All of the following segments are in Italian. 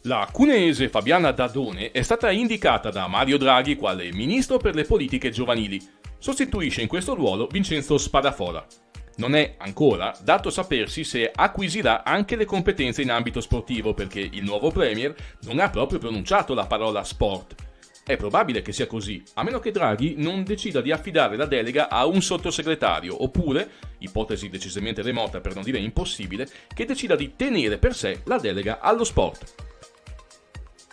La cuneese Fabiana Dadone è stata indicata da Mario Draghi quale ministro per le politiche giovanili. Sostituisce in questo ruolo Vincenzo Spadafora. Non è ancora dato sapersi se acquisirà anche le competenze in ambito sportivo perché il nuovo premier non ha proprio pronunciato la parola sport. È probabile che sia così, a meno che Draghi non decida di affidare la delega a un sottosegretario, oppure, ipotesi decisamente remota per non dire impossibile, che decida di tenere per sé la delega allo sport.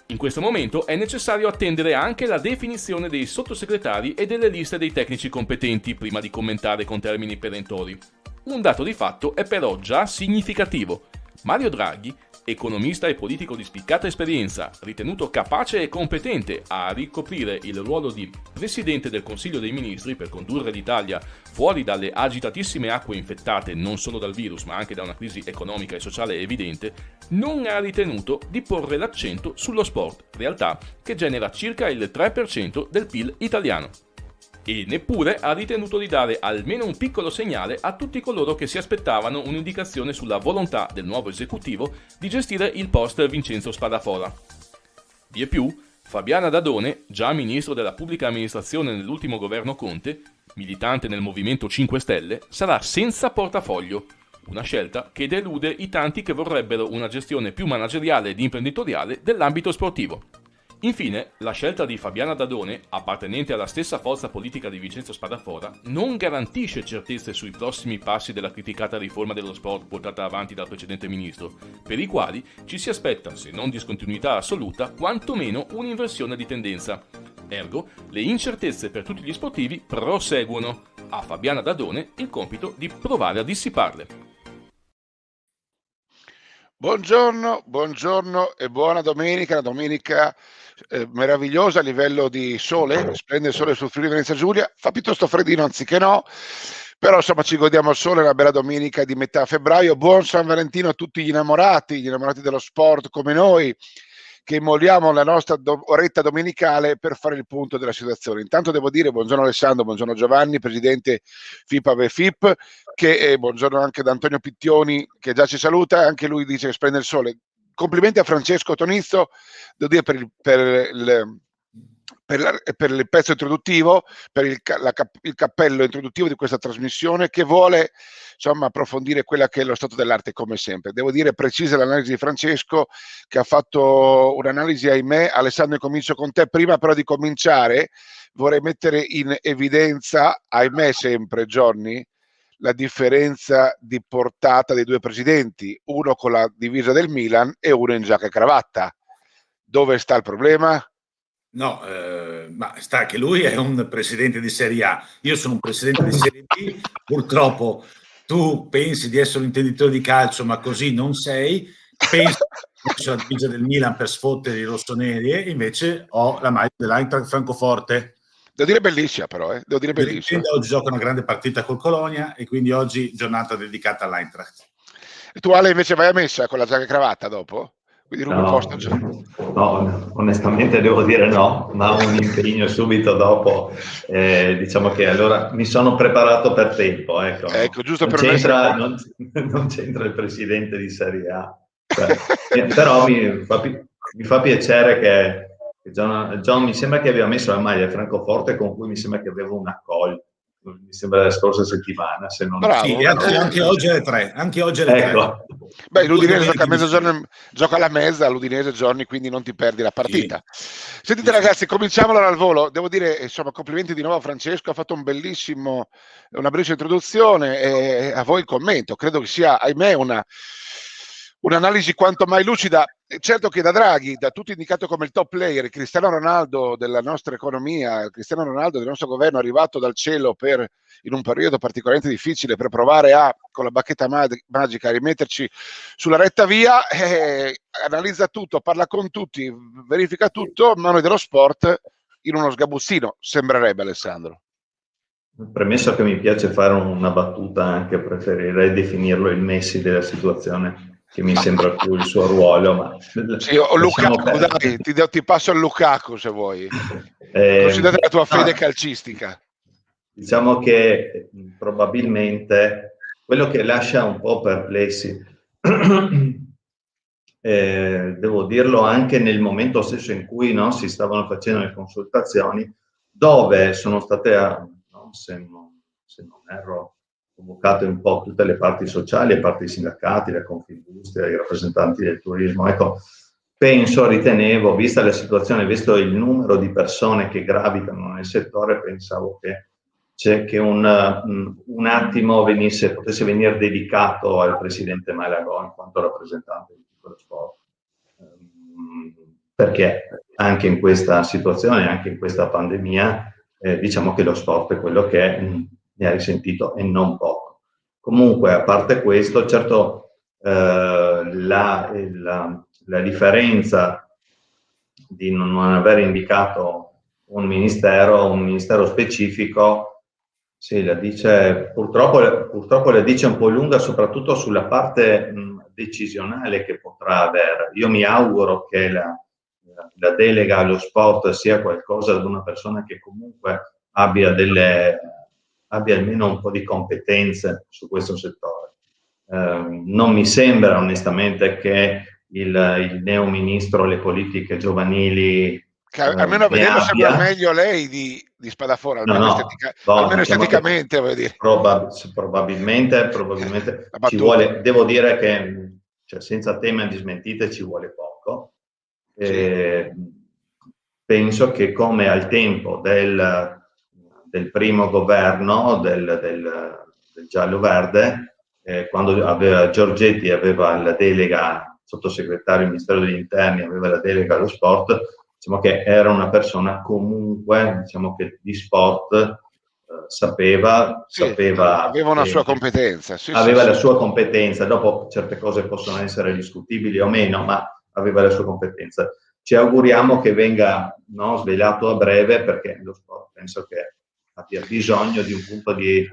In questo momento è necessario attendere anche la definizione dei sottosegretari e delle liste dei tecnici competenti prima di commentare con termini perentori. Un dato di fatto è però già significativo. Mario Draghi, economista e politico di spiccata esperienza, ritenuto capace e competente a ricoprire il ruolo di Presidente del Consiglio dei Ministri per condurre l'Italia fuori dalle agitatissime acque infettate non solo dal virus ma anche da una crisi economica e sociale evidente, non ha ritenuto di porre l'accento sullo sport, realtà che genera circa il 3% del PIL italiano. E neppure ha ritenuto di dare almeno un piccolo segnale a tutti coloro che si aspettavano un'indicazione sulla volontà del nuovo esecutivo di gestire il post Vincenzo Spadafora. Vie più, Fabiana Dadone, già ministro della pubblica amministrazione nell'ultimo governo Conte, militante nel Movimento 5 Stelle, sarà senza portafoglio, una scelta che delude i tanti che vorrebbero una gestione più manageriale ed imprenditoriale dell'ambito sportivo. Infine, la scelta di Fabiana Dadone, appartenente alla stessa forza politica di Vincenzo Spadafora, non garantisce certezze sui prossimi passi della criticata riforma dello sport portata avanti dal precedente ministro, per i quali ci si aspetta, se non discontinuità assoluta, quantomeno un'inversione di tendenza. Ergo, le incertezze per tutti gli sportivi proseguono. A Fabiana Dadone il compito di provare a dissiparle. Buongiorno e buona domenica, una domenica meravigliosa a livello di sole, splende il sole sul Friuli Venezia Giulia, fa piuttosto freddino anziché no, però insomma ci godiamo il sole, una bella domenica di metà febbraio. Buon San Valentino a tutti gli innamorati dello sport come noi, che immoliamo la nostra oretta domenicale per fare il punto della situazione. Intanto devo dire buongiorno Alessandro, buongiorno Giovanni, presidente FIP, che buongiorno anche ad Antonio Pittioni che già ci saluta, anche lui dice che splende il sole. Complimenti a Francesco Tonizzo, devo dire per il pezzo introduttivo, per il cappello introduttivo di questa trasmissione, che vuole insomma approfondire quella che è lo stato dell'arte come sempre. Devo dire precisa l'analisi di Francesco, che ha fatto un'analisi, ahimè. Alessandro, comincio con te. Prima però di cominciare vorrei mettere in evidenza, ahimè sempre Johnny, la differenza di portata dei due presidenti, uno con la divisa del Milan e uno in giacca e cravatta. Dove sta il problema? No, ma sta che lui è un presidente di Serie A, io sono un presidente di Serie B, purtroppo tu pensi di essere un intenditore di calcio, ma così non sei, pensi alla divisa del Milan per sfottere i rossoneri e invece ho la maglia dell'Eintracht Francoforte. Devo dire bellissima però, devo dire bellissima. Oggi gioca una grande partita col Colonia e quindi oggi giornata dedicata all'Eintracht. E tu Ale invece vai a messa con la giacca e cravatta dopo? Quindi rubi posto già. No, onestamente devo dire no, ma un impegno subito dopo, diciamo che allora mi sono preparato per tempo. Ecco, giusto non per c'entra, non c'entra il presidente di Serie A. Però mi fa piacere che John mi sembra che aveva messo la maglia Francoforte, con cui mi sembra che avevo un accolto. Mi sembra la scorsa settimana, se non bravo, sì, anche oggi alle 3, ecco. Beh, l'Udinese gioca a mezzogiorno, gioca alla mezza l'Udinese, Giorni, quindi non ti perdi la partita. Sì. Sentite ragazzi, cominciamo allora al volo. Devo dire, insomma, complimenti di nuovo a Francesco, ha fatto una bellissima introduzione e a voi il commento. Credo che sia, ahimè, un'analisi quanto mai lucida. Certo che da Draghi, da tutti indicato come il top player, il Cristiano Ronaldo della nostra economia, il Cristiano Ronaldo del nostro governo, arrivato dal cielo in un periodo particolarmente difficile per provare con la bacchetta magica, a rimetterci sulla retta via, analizza tutto, parla con tutti, verifica tutto, mano dello sport in uno sgabuzzino, sembrerebbe, Alessandro. Premesso che mi piace fare una battuta, anche preferirei definirlo il Messi della situazione, che mi sembra più il suo ruolo, ma sì, o Lukaku, dai, ti passo al Lukaku se vuoi. Considerate la tua fede calcistica. Diciamo che probabilmente quello che lascia un po' perplessi devo dirlo anche nel momento stesso in cui, no, si stavano facendo le consultazioni, dove sono state, no, se non erro, convocate un po' tutte le parti sociali, le parti sindacati, la Confindustria, i rappresentanti del turismo. Ecco, ritenevo, vista la situazione, visto il numero di persone che gravitano nel settore, pensavo che un attimo potesse venire dedicato al presidente Malagò in quanto rappresentante di tutto lo sport. Perché anche in questa situazione, anche in questa pandemia, diciamo che lo sport è quello che ne ha risentito e non poco. Comunque, a parte questo, certo, la differenza di non aver indicato un ministero specifico, sì, la dice, purtroppo la dice un po' lunga, soprattutto sulla parte decisionale che potrà avere. Io mi auguro che la delega allo sport sia qualcosa di una persona che comunque abbia almeno un po' di competenze su questo settore. Non mi sembra onestamente che il neo ministro alle politiche giovanili che almeno a vederlo sembra meglio lei di Spadafora, almeno, almeno esteticamente, voglio dire. Probabilmente ci vuole, devo dire che, cioè, senza tema di smentite, ci vuole poco. Sì. Penso che come al tempo del primo governo del giallo-verde, quando Giorgetti aveva la delega, sottosegretario del Ministero degli Interni, aveva la delega allo sport, diciamo che era una persona comunque, diciamo che di sport sapeva, aveva una sua competenza. Aveva la sua competenza, dopo certe cose possono essere discutibili o meno, ma aveva la sua competenza. Ci auguriamo che venga, no, svelato a breve, perché lo sport penso che abbia bisogno di un punto di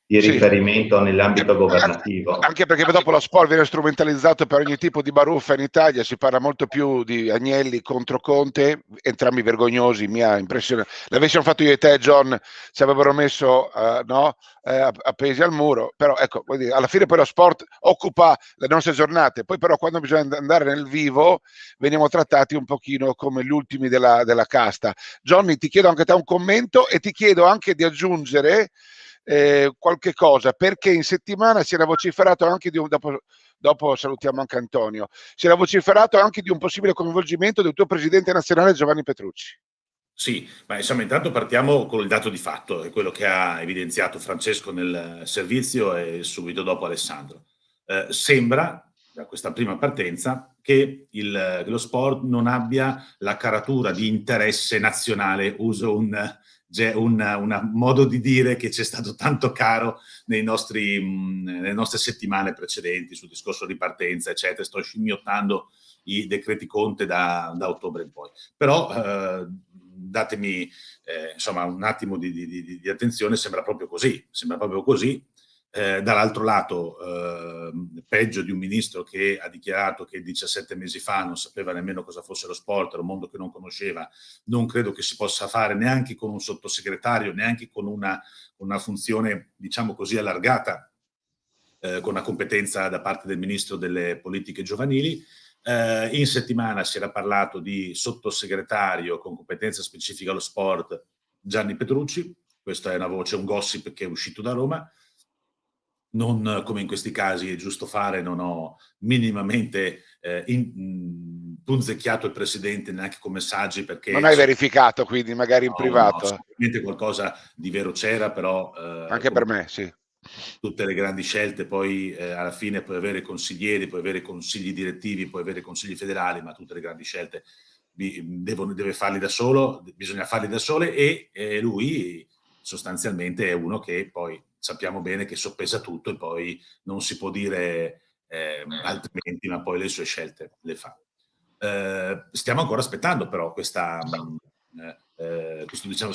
riferimento nell'ambito governativo. Anche perché dopo lo sport viene strumentalizzato per ogni tipo di baruffa in Italia, si parla molto più di Agnelli contro Conte, entrambi vergognosi, mia impressione. L'avessimo fatto io e te, John, ci avrebbero messo appesi al muro, però ecco, alla fine poi lo sport occupa le nostre giornate, poi però quando bisogna andare nel vivo veniamo trattati un pochino come gli ultimi della casta. Johnny, ti chiedo anche te un commento e ti chiedo anche di aggiungere qualche cosa, perché in settimana si era vociferato anche dopo salutiamo anche Antonio, si era vociferato anche di un possibile coinvolgimento del tuo presidente nazionale Giovanni Petrucci. Sì, ma insomma intanto partiamo con il dato di fatto, è quello che ha evidenziato Francesco nel servizio e subito dopo Alessandro. Sembra, da questa prima partenza, che lo sport non abbia la caratura di interesse nazionale, uso un modo di dire che ci è stato tanto caro nelle nostre settimane precedenti sul discorso di partenza, eccetera. Sto scimmiottando i decreti Conte da ottobre in poi. Però datemi insomma un attimo di attenzione, sembra proprio così. Dall'altro lato, peggio di un ministro che ha dichiarato che 17 mesi fa non sapeva nemmeno cosa fosse lo sport, era un mondo che non conosceva. Non credo che si possa fare neanche con un sottosegretario, neanche con una funzione, diciamo così, allargata, con una competenza da parte del ministro delle politiche giovanili. In settimana si era parlato di sottosegretario con competenza specifica allo sport Gianni Petrucci. Questa è una voce, un gossip che è uscito da Roma. Non, come in questi casi è giusto fare, non ho minimamente punzecchiato il presidente neanche con messaggi, perché non hai verificato, quindi magari in privato. No, sicuramente qualcosa di vero c'era, però anche per me, sì. Tutte le grandi scelte poi alla fine puoi avere consiglieri, puoi avere consigli direttivi, puoi avere consigli federali, ma tutte le grandi scelte deve farli da solo, bisogna farli da sole, e lui sostanzialmente è uno che poi sappiamo bene che soppesa tutto e poi non si può dire altrimenti, ma poi le sue scelte le fa. Stiamo ancora aspettando però questo diciamo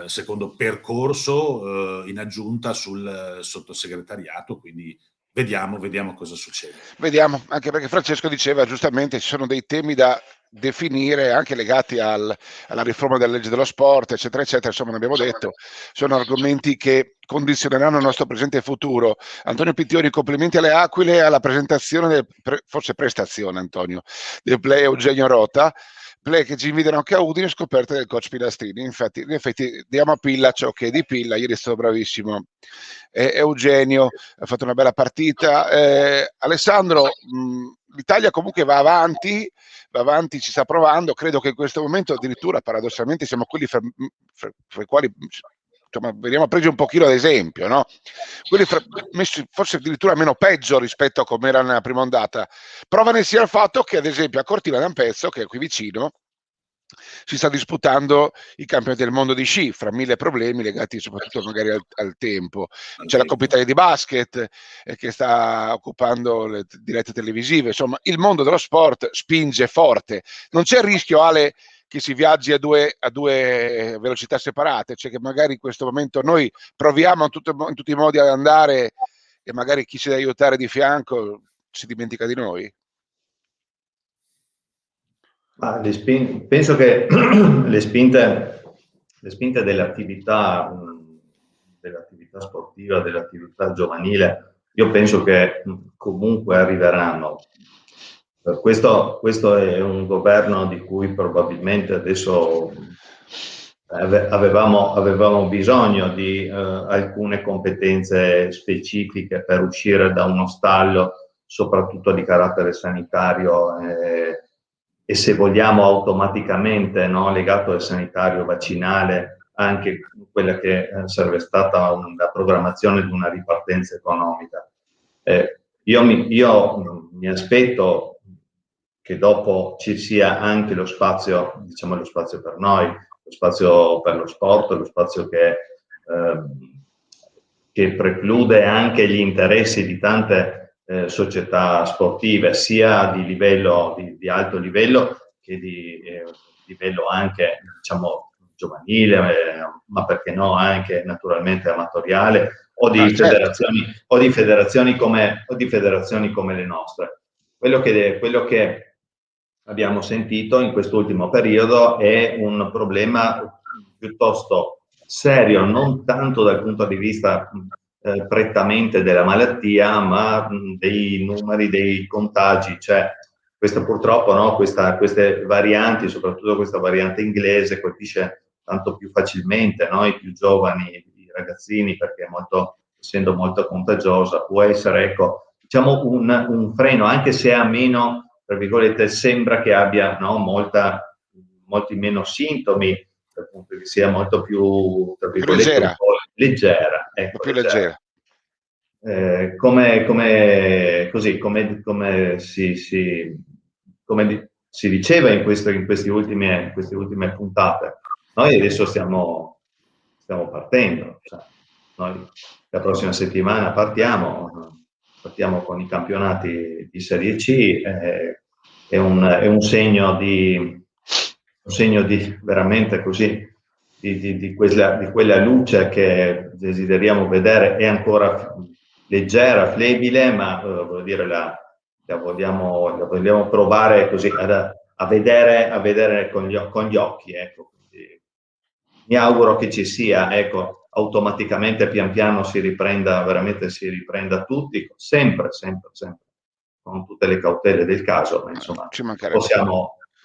secondo percorso in aggiunta sul sottosegretariato, quindi vediamo cosa succede. Vediamo, anche perché Francesco diceva giustamente ci sono dei temi da definire anche legati alla riforma della legge dello sport, eccetera, eccetera. Insomma, ne abbiamo detto, sono argomenti che condizioneranno il nostro presente e futuro. Antonio Pittioni, complimenti alle Aquile alla presentazione, forse prestazione, Antonio, del play Eugenio Rota. Play che ci invidiano anche a Udine, scoperte del coach Pilastrini. Infatti, in effetti diamo a Pilla ciò che è di Pilla. Ieri è stato bravissimo Eugenio, ha fatto una bella partita. Alessandro, l'Italia comunque va avanti, ci sta provando. Credo che in questo momento addirittura paradossalmente siamo quelli fra i quali insomma, veniamo presi un pochino ad esempio, no? Quelli messi forse addirittura meno peggio rispetto a come era nella prima ondata. Prova ne sia il fatto che ad esempio a Cortina d'Ampezzo, che è qui vicino, si sta disputando i campioni del mondo di sci, fra mille problemi legati soprattutto magari al tempo. C'è la Coppa Italia di basket che sta occupando le dirette televisive. Insomma, il mondo dello sport spinge forte. Non c'è il rischio, Ale, che si viaggi a due velocità separate, cioè che magari in questo momento noi proviamo in tutti i modi ad andare e magari chi si deve aiutare di fianco si dimentica di noi? Penso che le spinte dell'attività sportiva, dell'attività giovanile, io penso che comunque arriveranno. Questo è un governo di cui probabilmente adesso avevamo bisogno di alcune competenze specifiche per uscire da uno stallo, soprattutto di carattere sanitario, e se vogliamo automaticamente, no, legato al sanitario vaccinale, anche quella che sarebbe stata la programmazione di una ripartenza economica. Io mi aspetto che dopo ci sia anche lo spazio, diciamo lo spazio per noi, lo spazio per lo sport, lo spazio che preclude anche gli interessi di tante società sportive, sia di livello di alto livello che di livello anche, diciamo, giovanile, ma perché no anche naturalmente amatoriale, o di federazioni come le nostre. Quello che abbiamo sentito in quest'ultimo periodo è un problema piuttosto serio, non tanto dal punto di vista prettamente della malattia, ma dei numeri, dei contagi. Cioè, questo purtroppo, no, queste varianti, soprattutto questa variante inglese, colpisce tanto più facilmente, no, i più giovani, i ragazzini, perché essendo molto contagiosa, può essere, ecco, diciamo un freno, anche se ha meno, tra virgolette, sembra che abbia, no, molti meno sintomi, appunto, che sia molto più, tra virgolette, leggera. Ecco, più leggera. Come si diceva in queste ultime puntate, noi adesso stiamo partendo. Cioè, noi la prossima settimana partiamo con i campionati di Serie C, è un segno di veramente così, di quella luce che desideriamo vedere. È ancora leggera, flebile, ma voglio dire, la vogliamo provare così a vedere con gli occhi, ecco. Quindi mi auguro che ci sia, ecco, automaticamente pian piano si riprenda tutti, sempre con tutte le cautele del caso, ma insomma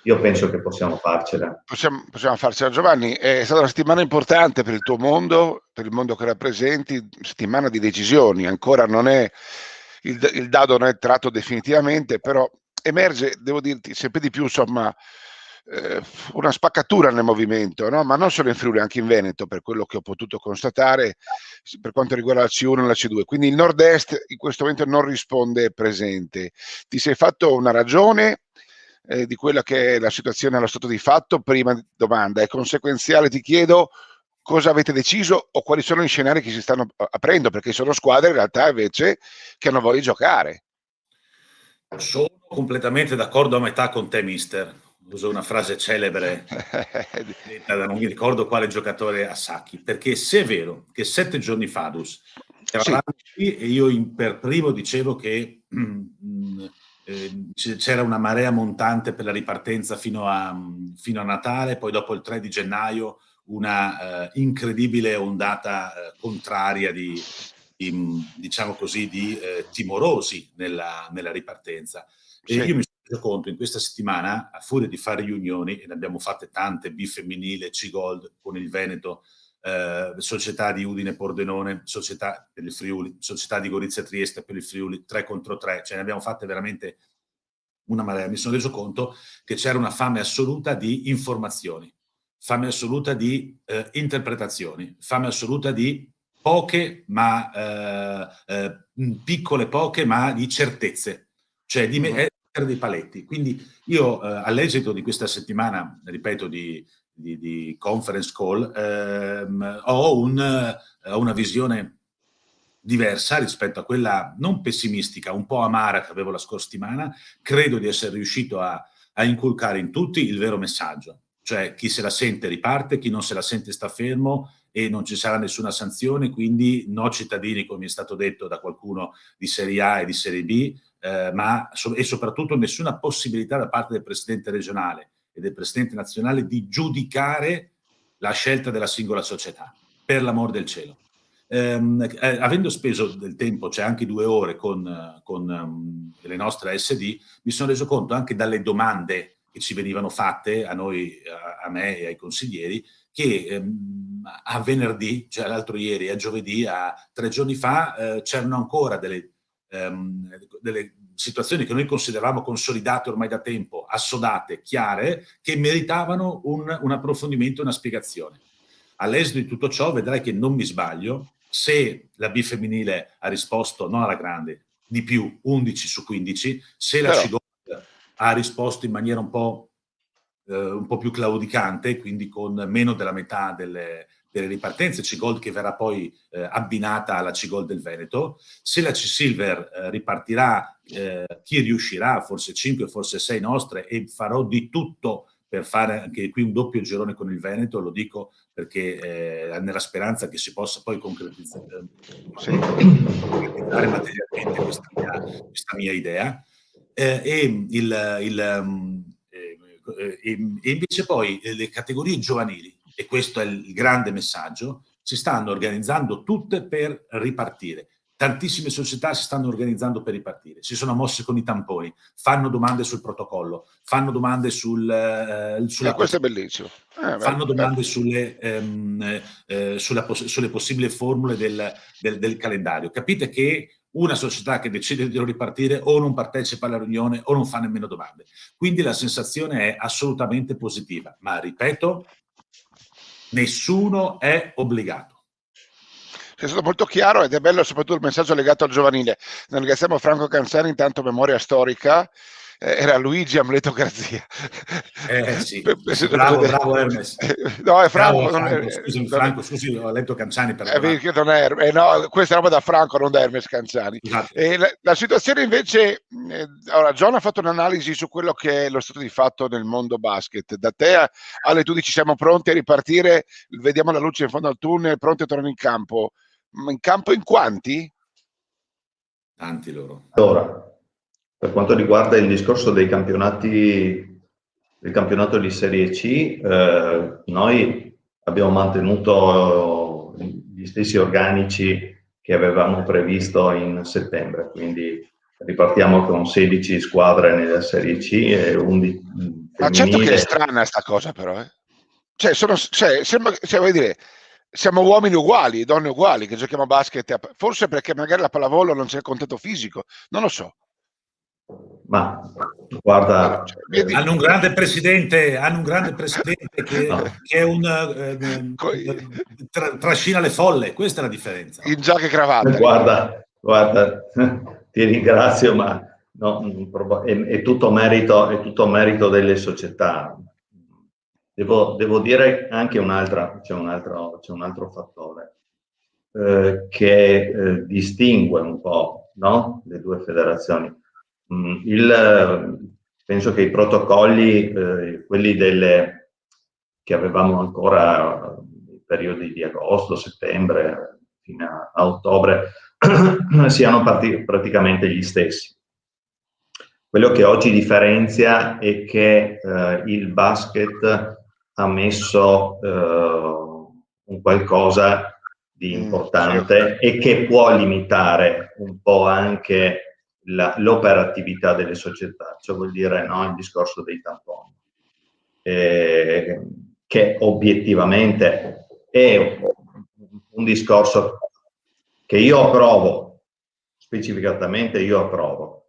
io penso che possiamo farcela. Possiamo farcela, Giovanni. È stata una settimana importante per il tuo mondo, per il mondo che rappresenti, settimana di decisioni. Ancora non è il dado non è tratto definitivamente, però emerge, devo dirti, sempre di più, insomma, una spaccatura nel movimento, no? Ma non solo in Friuli, anche in Veneto, per quello che ho potuto constatare per quanto riguarda la C1 e la C2. Quindi il nord-est in questo momento non risponde presente. Ti sei fatto una ragione di quella che è la situazione allo stato di fatto? Prima domanda, è conseguenziale, ti chiedo cosa avete deciso o quali sono gli scenari che si stanno aprendo, perché sono squadre in realtà invece che hanno voglia di giocare. Sono completamente d'accordo a metà con te, mister. Uso una frase celebre detta da non mi ricordo quale giocatore a Sacchi, perché se è vero che 7 giorni fa Sì. E io per primo dicevo che c'era una marea montante per la ripartenza fino a Natale, poi dopo il 3 di gennaio una incredibile ondata contraria diciamo così, di timorosi nella ripartenza. Sì. E io mi sono reso conto in questa settimana, a furia di fare riunioni, e ne abbiamo fatte tante, B femminile, C-Gold con il Veneto, società di Udine Pordenone, società per il Friuli, società di Gorizia Trieste per il Friuli, 3 contro 3, cioè ne abbiamo fatte veramente una marea. Mi sono reso conto che c'era una fame assoluta di informazioni, fame assoluta di interpretazioni, fame assoluta di poche ma piccole poche ma di certezze, cioè di mettere dei paletti. Quindi io all'esito di questa settimana, ripeto, di conference call, ho una visione diversa rispetto a quella non pessimistica, un po' amara che avevo la scorsa settimana. Credo di essere riuscito a inculcare in tutti il vero messaggio, cioè chi se la sente riparte, chi non se la sente sta fermo e non ci sarà nessuna sanzione, quindi no cittadini, come è stato detto da qualcuno, di Serie A e di Serie B, e soprattutto nessuna possibilità da parte del presidente regionale e del presidente nazionale di giudicare la scelta della singola società, per l'amor del cielo. Avendo speso del tempo, cioè anche 2 ore con le nostre SD, mi sono reso conto anche dalle domande che ci venivano fatte a noi, a me e ai consiglieri, che a venerdì, cioè l'altro ieri, a giovedì, a 3 giorni fa, c'erano ancora delle situazioni che noi consideravamo consolidate ormai da tempo, assodate, chiare, che meritavano un approfondimento e una spiegazione. All'esito di tutto ciò vedrai che non mi sbaglio. Se la B femminile ha risposto non alla grande, di più, 11 su 15, se la C-Gold ha risposto in maniera un po' più claudicante, quindi con meno della metà delle ripartenze, C-Gold che verrà poi abbinata alla C-Gold del Veneto, se la C-Silver ripartirà, chi riuscirà, forse 5, forse 6 nostre, e farò di tutto per fare anche qui un doppio girone con il Veneto, lo dico perché nella speranza che si possa poi concretizzare materialmente questa mia idea. E invece poi le categorie giovanili, e questo è il grande messaggio, si stanno organizzando tutte per ripartire. Tantissime società si stanno organizzando per ripartire, si sono mosse con i tamponi, fanno domande sul protocollo, fanno domande sulla questo è bellissimo. Fanno domande sulle possibili formule del calendario. Capite che una società che decide di non ripartire o non partecipa alla riunione o non fa nemmeno domande. Quindi la sensazione è assolutamente positiva, ma ripeto, nessuno è obbligato. È stato molto chiaro ed è bello soprattutto il messaggio legato al giovanile. Noi ringraziamo Franco Canzani, intanto memoria storica, era Luigi Amleto Garzia. Sì. Bravo Hermes. No, è Franco. Scusami Franco, scusi, ho letto Canzani per non è no, questa è roba da Franco, non da Hermes Canzani. Esatto. La situazione invece, allora John ha fatto un'analisi su quello che è lo stato di fatto nel mondo basket. Da te Ale, tu dici siamo pronti a ripartire, vediamo la luce in fondo al tunnel, pronti a tornare in campo. Ma in campo in quanti? Tanti loro. Allora, per quanto riguarda il discorso dei campionati, del campionato di Serie C, noi abbiamo mantenuto gli stessi organici che avevamo previsto in settembre, quindi ripartiamo con 16 squadre nella Serie C e 11 femminile. Ma certo che è strana sta cosa però, voglio dire, siamo uomini uguali, donne uguali, che giochiamo a basket, forse perché magari la pallavolo non c'è il contatto fisico, non lo so. Ma guarda, hanno un grande presidente che è trascina le folle, questa è la differenza. In giacca e cravatta. Guarda, ti ringrazio, ma no, è tutto merito delle società. Devo dire anche c'è un altro fattore che distingue un po', no? Le due federazioni. Penso che i protocolli, quelli che avevamo ancora nei periodi di agosto, settembre, fino a ottobre siano praticamente gli stessi. Quello che oggi differenzia è che il basket ha messo un qualcosa di importante e che può limitare un po' anche l'operatività delle società, cioè vuol dire, no, il discorso dei tamponi, che obiettivamente è un discorso che io approvo, specificatamente io approvo.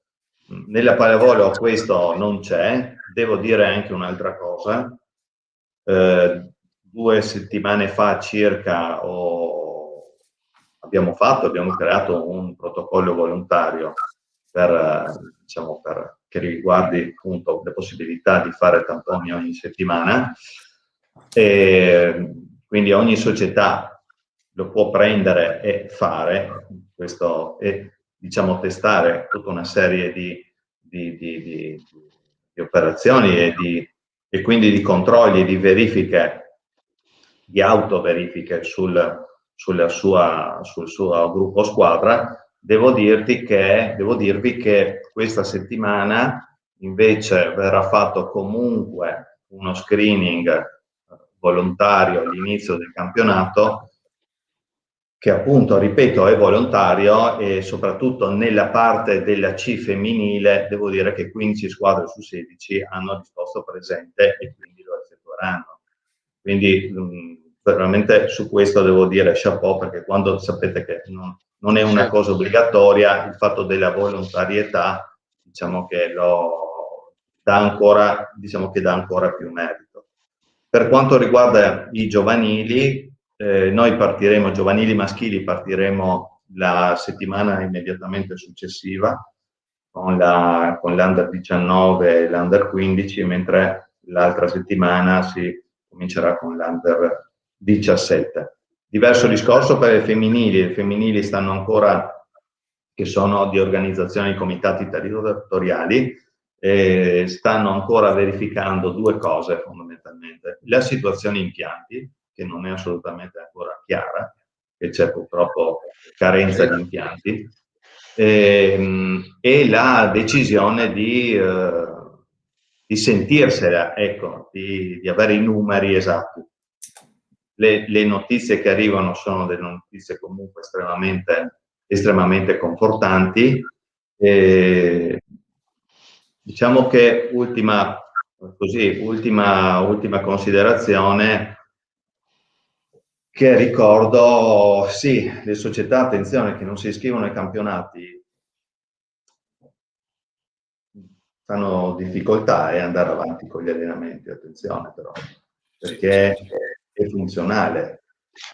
Nella pallavolo questo non c'è. Devo dire anche un'altra cosa. 2 settimane fa circa abbiamo creato un protocollo volontario che riguardi appunto le possibilità di fare tamponi ogni settimana, e quindi ogni società lo può prendere e fare questo, e diciamo testare tutta una serie di operazioni e quindi di controlli e di verifiche, di autoverifiche sul suo gruppo squadra. Devo dirvi che questa settimana invece verrà fatto comunque uno screening volontario all'inizio del campionato, che appunto, ripeto, è volontario, e soprattutto nella parte della C femminile devo dire che 15 squadre su 16 hanno risposto presente e quindi lo effettueranno. Quindi veramente su questo devo dire chapeau, perché quando sapete che non è una cosa obbligatoria, il fatto della volontarietà diciamo che dà ancora più merito. Per quanto riguarda i giovanili, noi giovanili maschili partiremo la settimana immediatamente successiva con l'Under 19 e l'Under 15, mentre l'altra settimana si comincerà con l'Under 17. Diverso discorso per le femminili stanno ancora, che sono di organizzazioni comitati territoriali, stanno ancora verificando 2 cose fondamentalmente: la situazione impianti, che non è assolutamente ancora chiara, che c'è purtroppo carenza di impianti, e la decisione di sentirsela, ecco, di avere i numeri esatti. Le notizie che arrivano sono delle notizie comunque estremamente confortanti. Diciamo che ultima considerazione che ricordo, sì, le società, attenzione, che non si iscrivono ai campionati hanno difficoltà a andare avanti con gli allenamenti, attenzione però, perché è funzionale.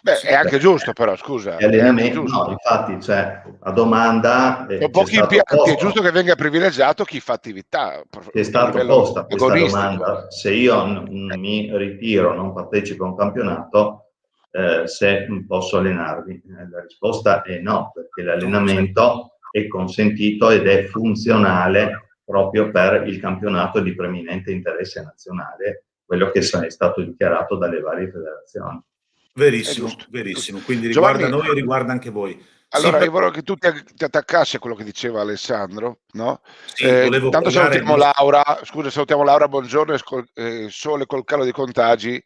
Beh, è anche giusto però, scusa. Gli allenamenti, no, infatti, cioè, a domanda... pochi impianti, è giusto che venga privilegiato chi fa attività. È stata posta questa domanda: se io mi ritiro, non partecipo a un campionato, se posso allenarmi? La risposta è no, perché l'allenamento è consentito ed è funzionale proprio per il campionato di preminente interesse nazionale, quello che è stato dichiarato dalle varie federazioni. Verissimo, verissimo. Quindi riguarda noi e riguarda anche voi. Allora, io volevo che tu ti attaccassi a quello che diceva Alessandro, no? Sì, volevo tanto salutiamo Laura, salutiamo Laura, buongiorno, Sole col calo dei contagi,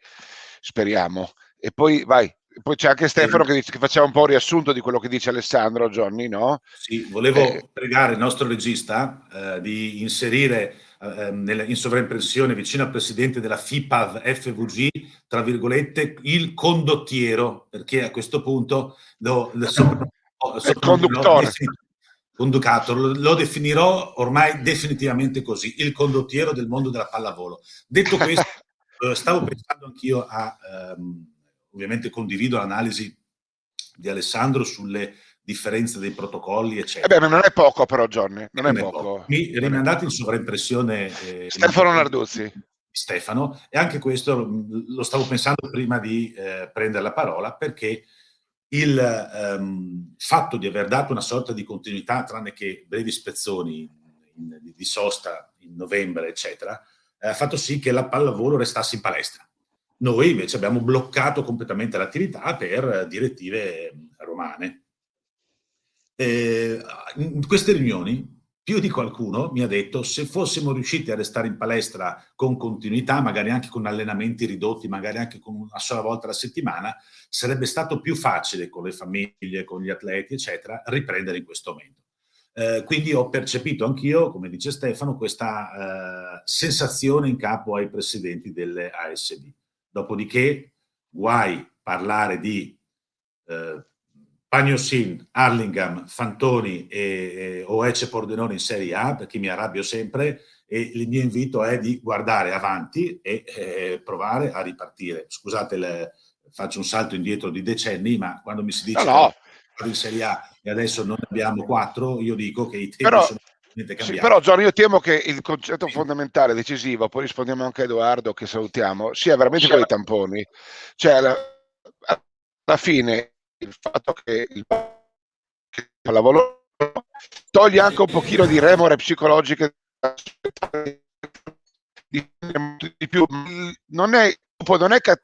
speriamo. E poi vai. Poi c'è anche Stefano che faceva un po' un riassunto di quello che dice Alessandro, Johnny, no? Sì, volevo pregare il nostro regista di inserire in sovraimpressione, vicino al presidente della FIPAV FVG, tra virgolette, il condottiero, perché a questo punto lo definirò ormai definitivamente così, il condottiero del mondo della pallavolo. Detto questo, stavo pensando anch'io ovviamente condivido l'analisi di Alessandro sulle differenze dei protocolli, eccetera. Ma non è poco però, Johnny, non è poco. Mi rimandate in sovraimpressione Stefano Narduzzi. Stefano, e anche questo lo stavo pensando prima di prendere la parola, perché il fatto di aver dato una sorta di continuità, tranne che brevi spezzoni di sosta in novembre, eccetera, ha fatto sì che la pallavolo restasse in palestra. Noi invece abbiamo bloccato completamente l'attività per direttive romane. In queste riunioni più di qualcuno mi ha detto: se fossimo riusciti a restare in palestra con continuità, magari anche con allenamenti ridotti, magari anche con una sola volta alla settimana, sarebbe stato più facile con le famiglie, con gli atleti, eccetera, riprendere in questo momento. Quindi ho percepito anch'io, come dice Stefano, questa sensazione in capo ai presidenti delle ASB. Dopodiché, guai parlare di Pagnosin, Hurlingham, Fantoni o Ece Pordenone in Serie A, perché mi arrabbio sempre, e il mio invito è di guardare avanti e provare a ripartire. Scusate, faccio un salto indietro di decenni, ma quando mi si dice no. che in Serie A e adesso non ne abbiamo 4, io dico che i tempi sono cambiati. Sì, però Giorgio, io temo che il concetto fondamentale, decisivo, poi rispondiamo anche a Edoardo che salutiamo, sia veramente quello dei tamponi. Cioè, alla fine il fatto che il pallavolo toglie anche un pochino di remore psicologiche di più, non è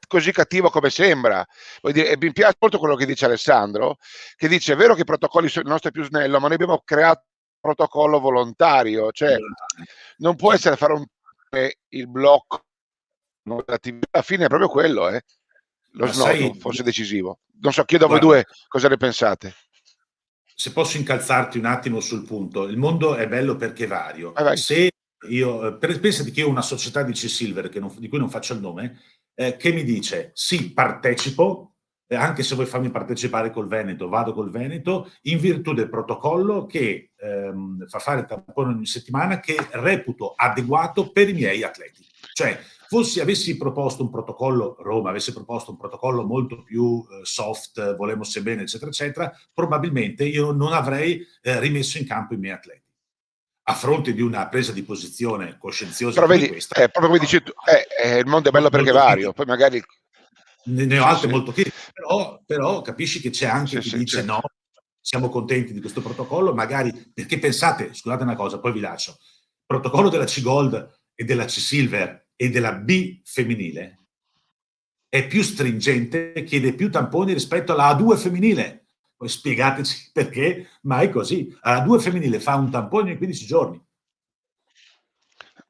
così cattivo come sembra. Vuol dire, e mi piace molto quello che dice Alessandro, che dice: è vero che i protocolli sono il nostro più snello, ma noi abbiamo creato un protocollo volontario, cioè non può essere fare il blocco alla fine è proprio quello, lo snodo forse decisivo. Non so, chiedo a voi due cosa ne pensate. Se posso incalzarti un attimo sul punto, il mondo è bello perché è vario. Se io pensate che io ho una società di C-Silver di cui non faccio il nome, che mi dice: sì, partecipo, anche se vuoi farmi partecipare col Veneto, vado col Veneto, in virtù del protocollo che fa fare tampone ogni settimana, che reputo adeguato per i miei atleti. Cioè, avessi proposto un protocollo, Roma avesse proposto un protocollo molto più soft, volemo bene, eccetera, eccetera, probabilmente io non avrei rimesso in campo i miei atleti. A fronte di una presa di posizione coscienziosa come questa. Proprio come dici tu, il mondo è bello perché è vario, poi magari ne ho altre molto critiche, però capisci che c'è anche chi dice certo. No, siamo contenti di questo protocollo, magari perché pensate, scusate una cosa, poi vi lascio, il protocollo della C-Gold e della C-Silver e della B femminile è più stringente, chiede più tamponi rispetto alla A2 femminile. Poi spiegateci perché, ma è così. La A2 femminile fa un tampone in 15 giorni.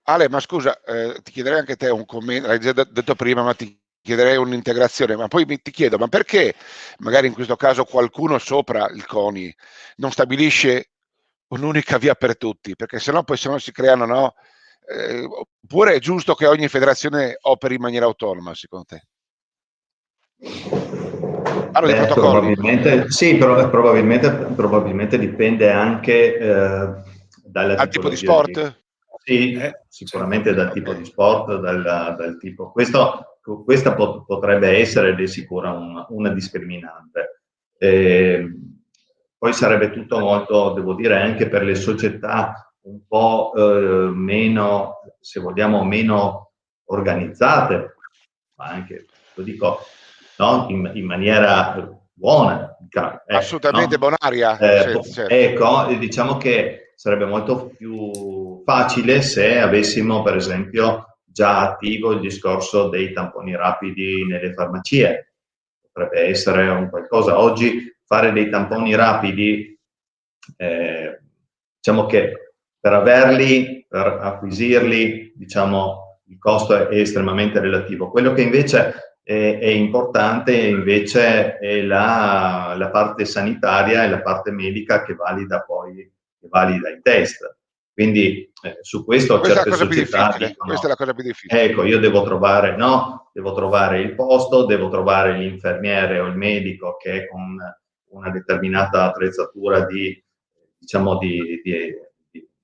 Ale, ma scusa, ti chiederei anche te un commento, l'hai già detto prima, ma ti chiederei un'integrazione, ma poi ti chiedo, ma perché magari in questo caso qualcuno sopra il CONI non stabilisce un'unica via per tutti? Perché sennò poi si creano, no? Oppure è giusto che ogni federazione operi in maniera autonoma, secondo te? Parlo di protocolli. Probabilmente, sì, però probabilmente dipende anche dal tipo di sport? Sì, sicuramente dal tipo di sport, dal tipo. Questa potrebbe essere di sicuro una discriminante. Poi sarebbe tutto molto, devo dire, anche per le società un po' meno, se vogliamo, meno organizzate, ma anche, lo dico, no? in maniera buona. Assolutamente, no? Bonaria. Certo. Ecco, diciamo che sarebbe molto più facile se avessimo, per esempio, già attivo il discorso dei tamponi rapidi nelle farmacie. Potrebbe essere un qualcosa. Oggi fare dei tamponi rapidi, diciamo che per acquisirli, diciamo, il costo è estremamente relativo. Quello che invece è importante invece è la parte sanitaria e la parte medica che valida i test. Quindi su questo certe società dicono, questa è la cosa più difficile. Ecco, io devo trovare il posto, devo trovare l'infermiere o il medico che con una determinata attrezzatura di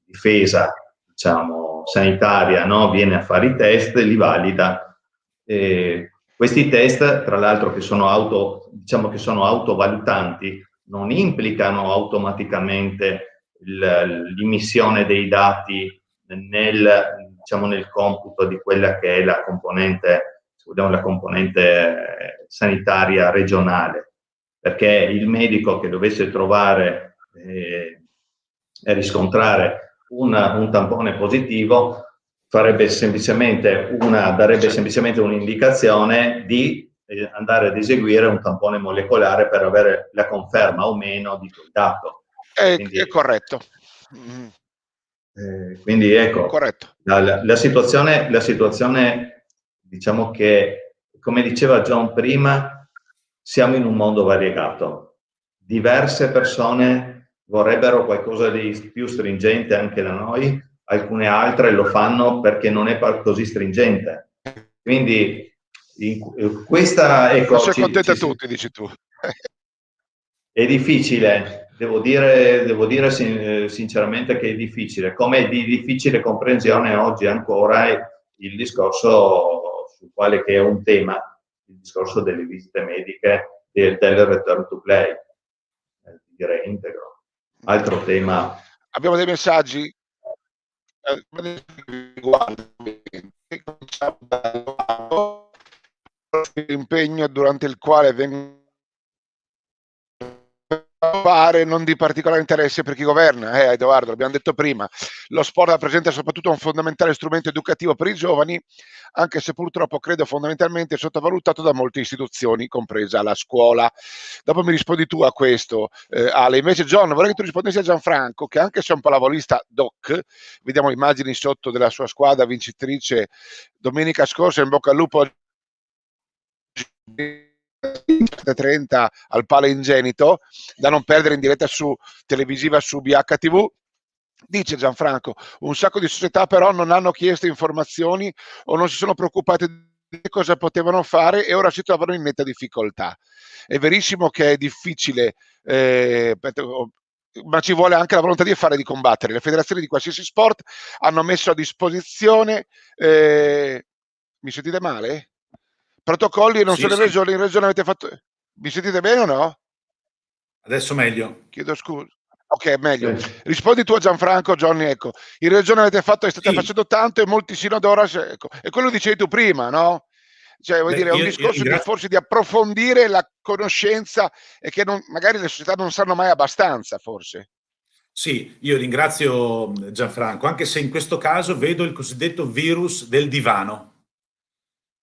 difesa, diciamo, sanitaria, no? Viene a fare i test, li valida. Questi test, tra l'altro, che sono autovalutanti, non implicano automaticamente l'immissione dei dati nel computo di quella che è la componente, se vogliamo, la componente sanitaria regionale, perché il medico che dovesse trovare e riscontrare un tampone positivo darebbe semplicemente un'indicazione di andare ad eseguire un tampone molecolare per avere la conferma o meno di quel dato. Quindi, è corretto. Quindi ecco, corretto. La situazione, diciamo che, come diceva John prima, siamo in un mondo variegato. Diverse persone vorrebbero qualcosa di più stringente anche da noi, alcune altre lo fanno perché non è così stringente. Quindi questa, ecco, non sei contenta tutti, dici tu. È difficile, devo dire sinceramente che è difficile, come è di difficile comprensione oggi ancora il discorso sul quale che è un tema, il discorso delle visite mediche del return to play, di reintegro. Altro tema. Abbiamo dei messaggi. Impegno durante il quale vengono pare non di particolare interesse per chi governa, Edoardo, l'abbiamo detto prima. Lo sport rappresenta soprattutto un fondamentale strumento educativo per i giovani, anche se purtroppo credo fondamentalmente sottovalutato da molte istituzioni, compresa la scuola. Dopo mi rispondi tu a questo, Ale. Invece John, vorrei che tu rispondessi a Gianfranco, che anche se è un pallavolista doc, vediamo immagini sotto della sua squadra vincitrice domenica scorsa, in bocca al lupo 30 al Pala Ingenito, da non perdere in diretta televisiva su BHTV. Dice Gianfranco, un sacco di società però non hanno chiesto informazioni o non si sono preoccupate di cosa potevano fare e ora si trovano in netta difficoltà. È verissimo che è difficile, ma ci vuole anche la volontà di fare e di combattere. Le federazioni di qualsiasi sport hanno messo a disposizione, mi sentite male? Protocolli e non solo in regione. In regione avete fatto. Mi sentite bene o no? Adesso meglio. Chiedo scusa. Ok, meglio. Rispondi tu a Gianfranco, Johnny. Ecco, in regione avete fatto, state facendo tanto e molti sino ad ora. Ecco, e quello dicevi tu prima, no? Cioè, vuol dire, è un discorso di forse di approfondire la conoscenza e che magari le società non sanno mai abbastanza, forse. Sì, io ringrazio Gianfranco, anche se in questo caso vedo il cosiddetto virus del divano,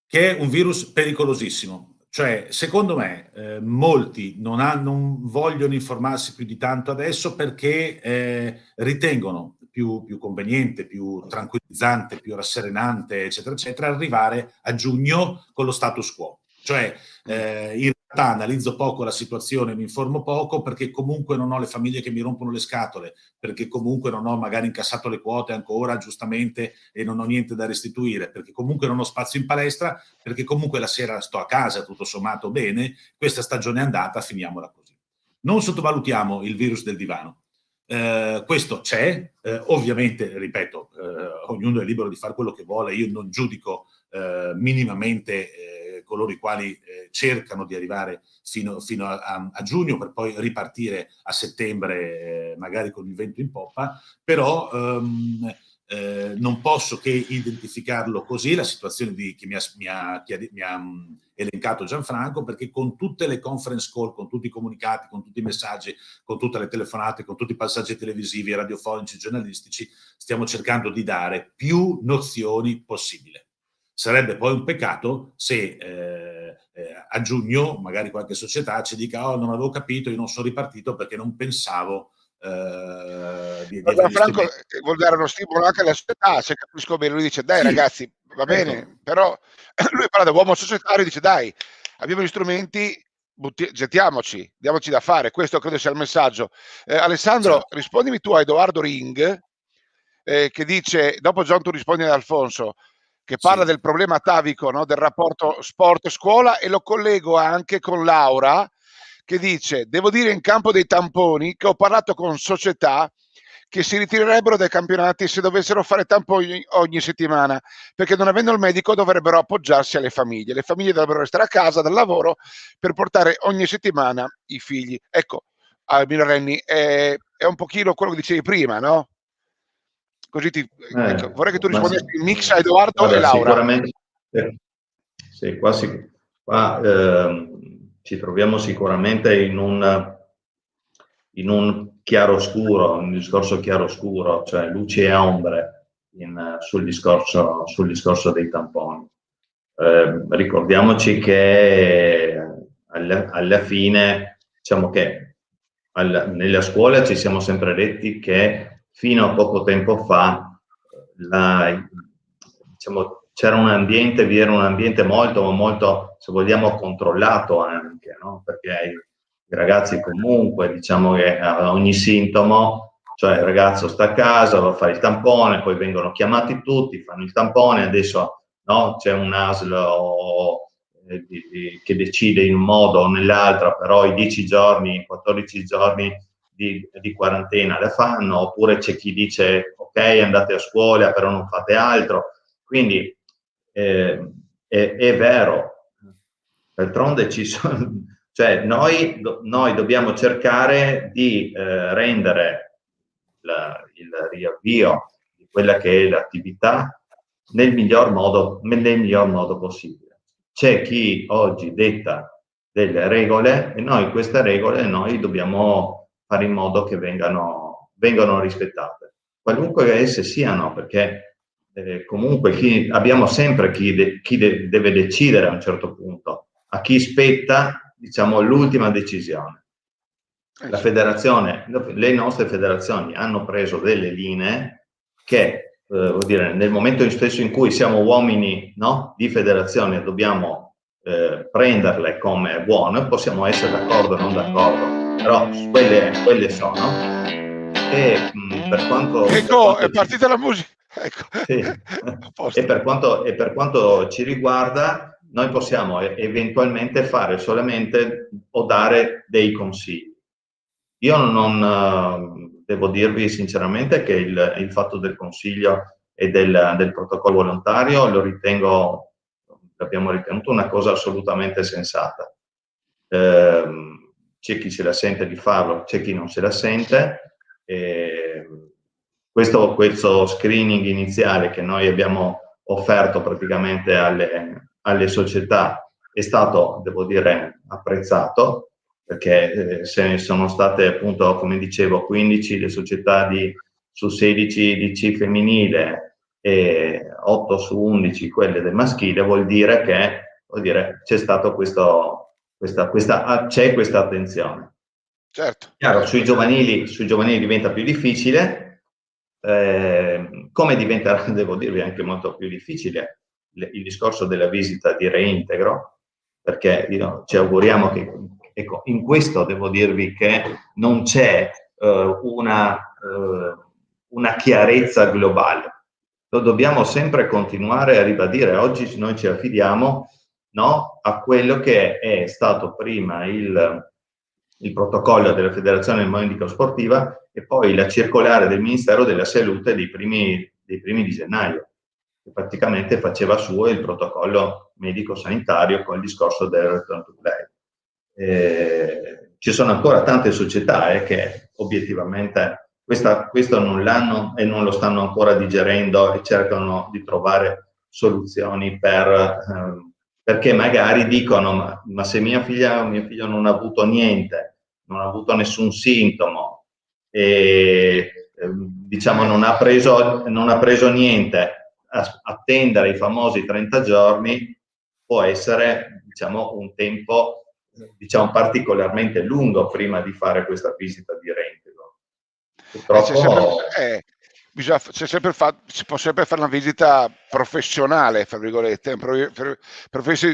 che è un virus pericolosissimo. Cioè, secondo me, molti non vogliono informarsi più di tanto adesso perché ritengono più conveniente, più tranquillizzante, più rasserenante, eccetera, eccetera, arrivare a giugno con lo status quo. Cioè, in realtà analizzo poco la situazione, mi informo poco perché comunque non ho le famiglie che mi rompono le scatole, perché comunque non ho magari incassato le quote ancora giustamente e non ho niente da restituire, perché comunque non ho spazio in palestra, perché comunque la sera sto a casa tutto sommato bene, questa stagione è andata, finiamola così. Non sottovalutiamo il virus del divano. Questo c'è, ovviamente, ripeto, ognuno è libero di fare quello che vuole, io non giudico minimamente coloro i quali cercano di arrivare fino a giugno per poi ripartire a settembre magari con il vento in poppa, però non posso che identificarlo così, la situazione che mi ha elencato Gianfranco, perché con tutte le conference call, con tutti i comunicati, con tutti i messaggi, con tutte le telefonate, con tutti i passaggi televisivi, radiofonici, giornalistici, stiamo cercando di dare più nozioni possibile. Sarebbe poi un peccato se a giugno magari qualche società ci dica non avevo capito, io non sono ripartito perché non pensavo Franco vuol dare uno stimolo anche alla società, se capisco bene. Lui dice dai ragazzi, va bene, però lui parla da uomo societario, dice dai, abbiamo gli strumenti, gettiamoci, diamoci da fare. Questo credo sia il messaggio. Alessandro, rispondimi tu a Edoardo Ring, che dice, dopo John tu rispondi ad Alfonso, che parla del problema atavico, no? Del rapporto sport-scuola, e lo collego anche con Laura, che dice, devo dire in campo dei tamponi che ho parlato con società che si ritirerebbero dai campionati se dovessero fare tamponi ogni settimana, perché non avendo il medico dovrebbero appoggiarsi alle famiglie. Le famiglie dovrebbero restare a casa dal lavoro per portare ogni settimana i figli. Ecco, Almiro Renni, è un pochino quello che dicevi prima, no? Così ecco, vorrei che tu rispondessi il mix a Edoardo e Laura. Sicuramente, sì, qua ci troviamo sicuramente in un chiaroscuro, un discorso chiaroscuro, cioè luci e ombre sul discorso dei tamponi. Ricordiamoci che alla fine, diciamo che nella scuola ci siamo sempre detti che fino a poco tempo fa diciamo, vi era un ambiente molto, se vogliamo, controllato anche, no? Perché i ragazzi comunque, diciamo che a ogni sintomo, cioè il ragazzo sta a casa, va a fare il tampone, poi vengono chiamati tutti, fanno il tampone, adesso no, c'è un ASL che decide in un modo o nell'altro, però i 10 giorni, 14 giorni di quarantena la fanno, oppure c'è chi dice ok, andate a scuola, però non fate altro. Quindi è vero, d'altronde cioè noi dobbiamo cercare di rendere il riavvio di quella che è l'attività nel miglior modo possibile. C'è chi oggi detta delle regole e noi queste regole dobbiamo fare in modo che vengano rispettate, qualunque esse siano, perché comunque abbiamo sempre chi deve decidere a un certo punto, a chi spetta, diciamo, l'ultima decisione. La federazione, le nostre federazioni hanno preso delle linee che, vuol dire, nel momento stesso in cui siamo uomini, no, di federazione, dobbiamo prenderle come buone, possiamo essere d'accordo o non d'accordo, però quelle sono. E per quanto... Ecco, è partita la musica. Ecco. Sì. E per quanto ci riguarda, noi possiamo eventualmente fare solamente o dare dei consigli. Io non devo dirvi sinceramente che il fatto del consiglio e del protocollo volontario l'abbiamo ritenuto una cosa assolutamente sensata. C'è chi se la sente di farlo, c'è chi non se la sente. Questo screening iniziale che noi abbiamo offerto praticamente alle società è stato, devo dire, apprezzato, perché se ne sono state, appunto, come dicevo, 15 le società su 16 di C femminile e 8 su 11 quelle del maschile, vuol dire che c'è stato c'è questa attenzione. Certo. Chiaro, sui giovanili diventa più difficile, come diventerà, devo dirvi, anche molto più difficile il discorso della visita di reintegro, perché ci auguriamo che, ecco, in questo devo dirvi che non c'è una chiarezza globale. Lo dobbiamo sempre continuare a ribadire. Oggi noi ci affidiamo, no, a quello che è stato prima il protocollo della Federazione Medico Sportiva e poi la circolare del Ministero della Salute dei primi di gennaio, che praticamente faceva suo il protocollo medico-sanitario con il discorso del return to play. Ci sono ancora tante società che obiettivamente questo non l'hanno e non lo stanno ancora digerendo e cercano di trovare soluzioni perché magari dicono ma se mio figlio non ha avuto niente, non ha avuto nessun sintomo e diciamo non ha preso niente, attendere i famosi 30 giorni può essere, diciamo, un tempo, diciamo, particolarmente lungo prima di fare questa visita di reintegro. Purtroppo si può sempre fare una visita professionale, fra virgolette,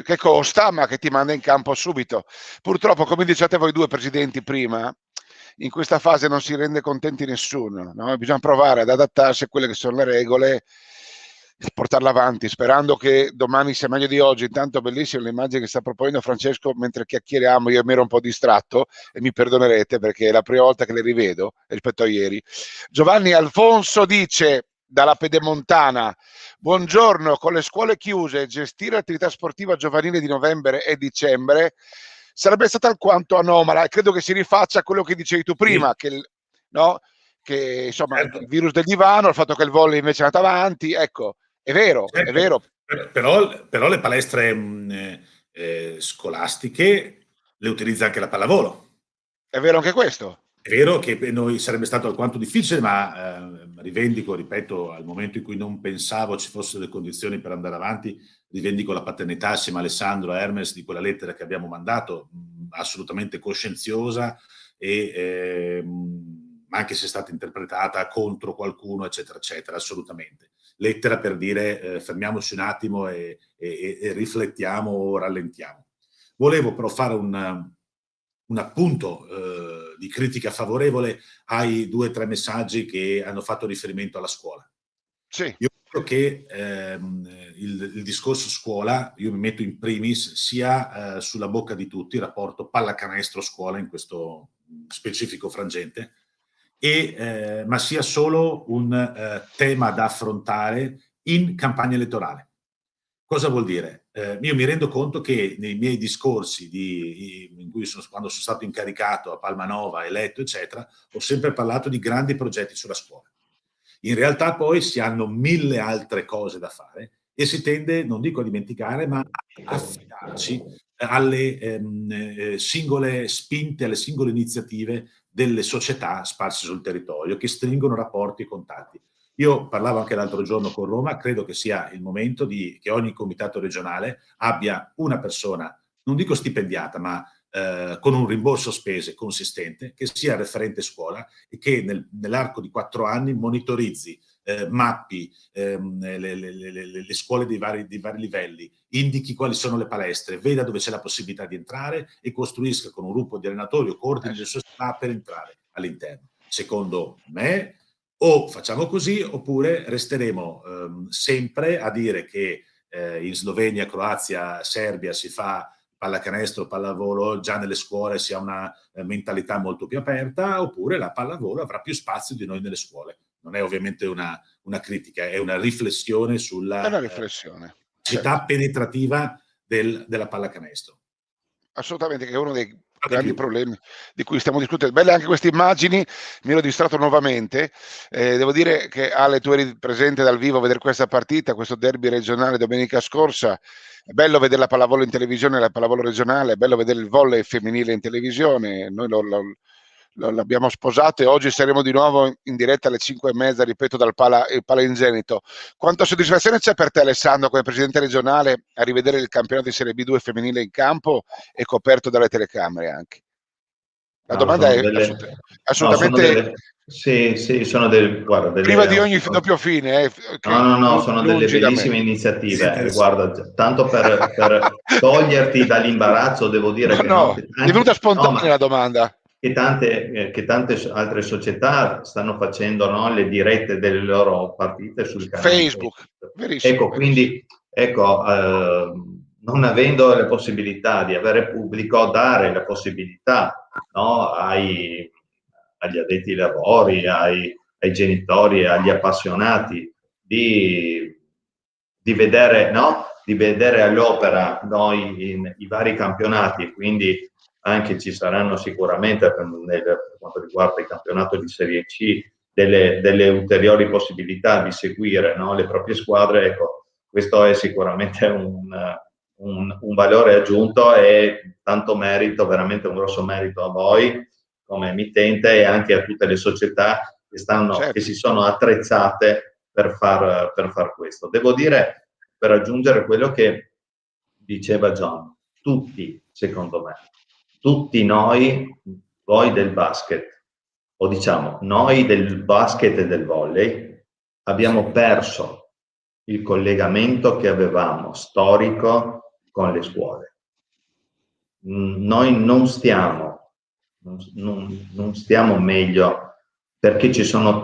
che costa ma che ti manda in campo subito. Purtroppo, come dicevate voi due presidenti prima, in questa fase non si rende contenti nessuno, no? Bisogna provare ad adattarsi a quelle che sono le regole, portarla avanti, sperando che domani sia meglio di oggi. Intanto bellissima l'immagine che sta proponendo Francesco mentre chiacchieriamo. Io mi ero un po' distratto e mi perdonerete perché è la prima volta che le rivedo rispetto a ieri. Giovanni Alfonso dice dalla Pedemontana: buongiorno, con le scuole chiuse gestire l'attività sportiva giovanile di novembre e dicembre sarebbe stata alquanto anomala, e credo che si rifaccia a quello che dicevi tu prima, sì. Che insomma, certo, il virus del divano, il fatto che il volley invece è andato avanti, ecco, è vero, certo, è vero. Però le palestre scolastiche le utilizza anche la pallavolo. È vero anche questo. È vero che per noi sarebbe stato alquanto difficile, ma rivendico, ripeto, al momento in cui non pensavo ci fossero le condizioni per andare avanti, rivendico la paternità assieme a Alessandro, a Hermes, di quella lettera che abbiamo mandato, assolutamente coscienziosa, e anche se è stata interpretata contro qualcuno, eccetera, eccetera, assolutamente. Lettera per dire fermiamoci un attimo e riflettiamo o rallentiamo. Volevo però fare un appunto di critica favorevole ai 2 o 3 messaggi che hanno fatto riferimento alla scuola. Sì. Io credo che il discorso scuola, io mi metto in primis, sia sulla bocca di tutti, il rapporto pallacanestro-scuola in questo specifico frangente, ma sia solo un tema da affrontare in campagna elettorale. Cosa vuol dire? Io mi rendo conto che nei miei discorsi in cui quando sono stato incaricato a Palmanova, eletto, eccetera, ho sempre parlato di grandi progetti sulla scuola. In realtà poi si hanno 1000 altre cose da fare e si tende, non dico a dimenticare, ma a affidarci alle singole spinte, alle singole iniziative delle società sparse sul territorio che stringono rapporti e contatti. Io parlavo anche l'altro giorno con Roma, credo che sia il momento che ogni comitato regionale abbia una persona, non dico stipendiata, ma con un rimborso spese consistente, che sia referente scuola e che nell'arco di 4 anni monitorizzi, mappi le scuole di vari livelli, indichi quali sono le palestre, veda dove c'è la possibilità di entrare e costruisca con un gruppo di allenatori o coordini le società per entrare all'interno. Secondo me, o facciamo così oppure resteremo sempre a dire che in Slovenia, Croazia, Serbia si fa pallacanestro, pallavolo, già nelle scuole si ha una mentalità molto più aperta, oppure la pallavolo avrà più spazio di noi nelle scuole. Non è ovviamente una critica, è una riflessione sulla città penetrativa della pallacanestro. Assolutamente, che è uno dei grandi problemi di cui stiamo discutendo. Belle anche queste immagini, mi ero distratto nuovamente. Devo dire che Ale, tu eri presente dal vivo a vedere questa partita, questo derby regionale domenica scorsa. È bello vedere la pallavolo in televisione, la pallavolo regionale, è bello vedere il volley femminile in televisione. Noi l'abbiamo sposato e oggi saremo di nuovo in diretta alle 5:30, ripeto, dal Pala Ingenito. Quanta soddisfazione c'è per te, Alessandro, come presidente regionale, a rivedere il campionato di Serie B2 femminile in campo e coperto dalle telecamere anche? La domanda è assolutamente... Sì, sono delle... Guarda, priva di ogni doppio fine. No, sono delle bellissime iniziative. Guarda, tanto per toglierti dall'imbarazzo, devo dire che... è venuta spontanea la domanda. Che tante altre società stanno facendo, no, le dirette delle loro partite sul canale Facebook. Verissimo, quindi non avendo la possibilità di avere pubblico, dare la possibilità, no, agli addetti ai lavori, ai genitori, agli appassionati di vedere, no, di vedere all'opera, no, i vari campionati, e quindi anche ci saranno sicuramente per quanto riguarda il campionato di Serie C delle ulteriori possibilità di seguire, no, le proprie squadre. Ecco, questo è sicuramente un valore aggiunto e tanto merito, veramente un grosso merito a voi come emittente e anche a tutte le società che si sono attrezzate per far questo. Devo dire, per aggiungere quello che diceva John, tutti, secondo me, tutti noi del basket, o diciamo noi del basket e del volley, abbiamo perso il collegamento che avevamo storico con le scuole. Noi non stiamo meglio, perché ci sono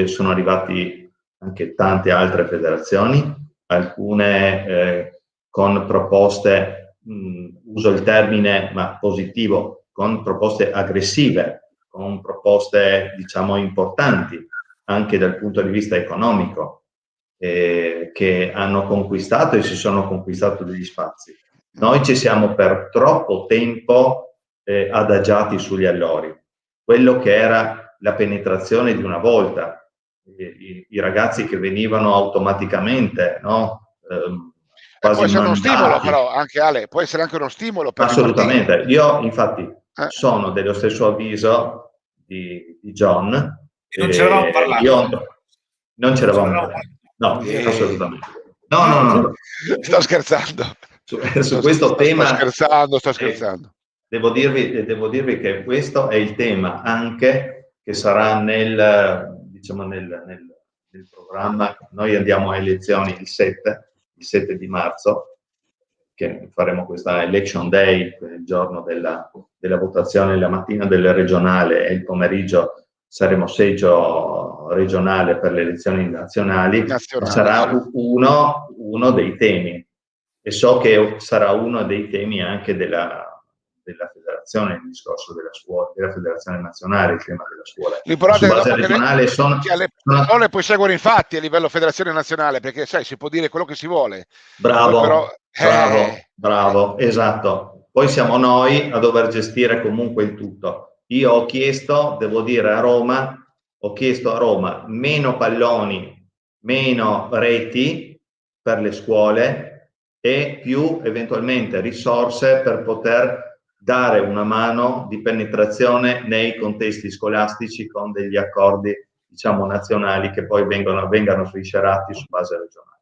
sono arrivati anche tante altre federazioni, alcune con proposte, uso il termine ma positivo, con proposte aggressive, con proposte diciamo importanti anche dal punto di vista economico, che hanno conquistato e si sono conquistato degli spazi. Noi ci siamo per troppo tempo adagiati sugli allori, quello che era la penetrazione di una volta, i ragazzi che venivano automaticamente, no? Può essere uno stimolo, però, anche Ale, può essere anche uno stimolo per assolutamente. Io infatti sono dello stesso avviso di John. E non ci eravamo parlato. Non ci eravamo parlato. No, assolutamente. No. Sto scherzando. Su questo tema... Sto scherzando. Devo dirvi che questo è il tema anche che sarà nel programma. Noi andiamo a elezioni il 7 di marzo, che faremo questa election day, il giorno della votazione, la mattina del regionale e il pomeriggio saremo seggio regionale per le elezioni nazionali. Sarà uno dei temi, e so che sarà uno dei temi anche della federazione, il discorso della scuola, della federazione nazionale, il tema della scuola. L'importante è che alle parole poi seguono i fatti a livello federazione nazionale, perché sai, si può dire quello che si vuole. Bravo, esatto. Poi siamo noi a dover gestire comunque il tutto. Io ho chiesto, devo dire, a Roma meno palloni, meno reti per le scuole e più eventualmente risorse per poter dare una mano di penetrazione nei contesti scolastici con degli accordi, diciamo, nazionali che poi vengano sviscerati su base regionale.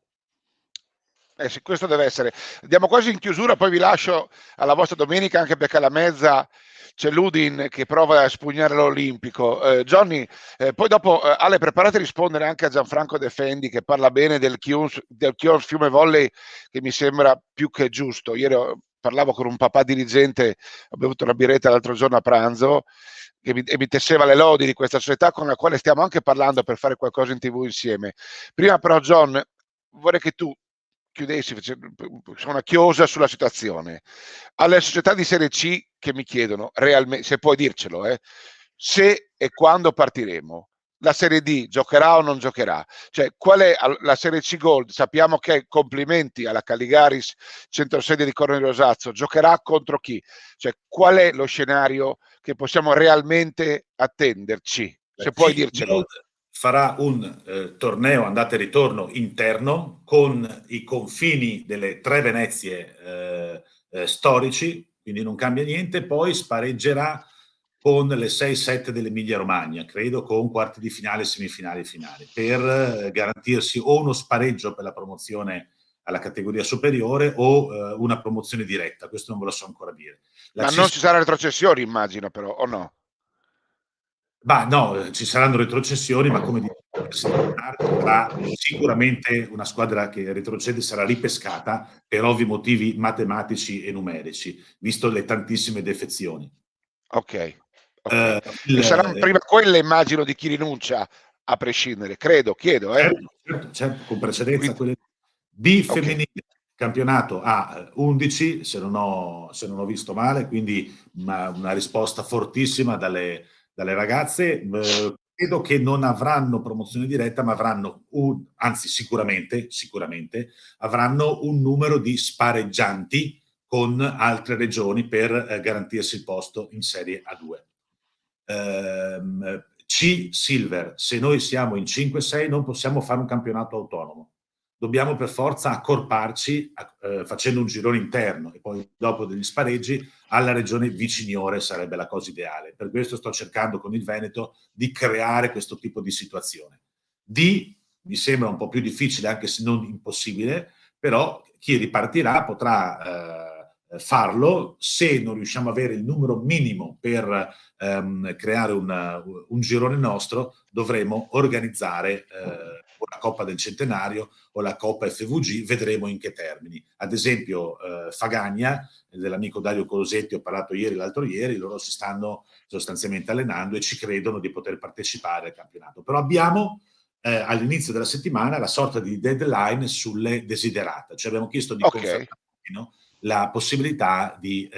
Sì, questo deve essere. Andiamo quasi in chiusura, poi vi lascio alla vostra domenica, anche perché alla mezza c'è Ludin che prova a spugnare l'Olimpico. Johnny, poi dopo Ale, preparate a rispondere anche a Gianfranco Defendi che parla bene del Chions Fiume Volley, che mi sembra più che giusto. Ieri parlavo con un papà dirigente, ho bevuto una birretta l'altro giorno a pranzo e mi tesseva le lodi di questa società con la quale stiamo anche parlando per fare qualcosa in TV insieme. Prima però, John, vorrei che tu chiudessi una chiosa sulla situazione. Alle società di Serie C che mi chiedono realmente, se puoi dircelo, se e quando partiremo. La Serie D giocherà o non giocherà? Cioè, qual è la Serie C Gold? Sappiamo che, complimenti alla Caligaris, centrosede di Cornelio Rosazzo, giocherà contro chi? Cioè, qual è lo scenario che possiamo realmente attenderci? Se puoi dircelo. Gold farà un torneo andata e ritorno interno con i confini delle 3 Venezie storici, quindi non cambia niente, poi spareggerà con le 6-7 dell'Emilia Romagna, credo con quarti di finale, semifinali e finali, per garantirsi o uno spareggio per la promozione alla categoria superiore o una promozione diretta. Questo non ve lo so ancora dire. Ma non ci saranno retrocessioni, immagino, però, o no? Bah, no, ci saranno retrocessioni, ma come dicevo, sarà sicuramente una squadra che retrocede sarà ripescata per ovvi motivi matematici e numerici, visto le tantissime defezioni. Ok. Saranno prima quelle, immagino, di chi rinuncia, a prescindere, chiedo. Certo, con precedenza quelle di femminile. Campionato a 11, se non ho visto male, quindi una risposta fortissima dalle ragazze. Credo che non avranno promozione diretta, ma avranno anzi sicuramente avranno un numero di spareggianti con altre regioni per garantirsi il posto in Serie A2. C Silver, se noi siamo in 5-6 non possiamo fare un campionato autonomo, dobbiamo per forza accorparci facendo un girone interno e poi dopo degli spareggi alla regione viciniore sarebbe la cosa ideale. Per questo sto cercando con il Veneto di creare questo tipo di situazione. Mi sembra un po' più difficile, anche se non impossibile, però chi ripartirà potrà farlo. Se non riusciamo ad avere il numero minimo per creare un girone nostro, dovremo organizzare o la Coppa del Centenario o la Coppa FVG, vedremo in che termini. Ad esempio Fagagna, dell'amico Dario Colosetti ho parlato l'altro ieri, loro si stanno sostanzialmente allenando e ci credono di poter partecipare al campionato. Però abbiamo all'inizio della settimana la sorta di deadline sulle desiderate, cioè abbiamo chiesto di confermare la possibilità di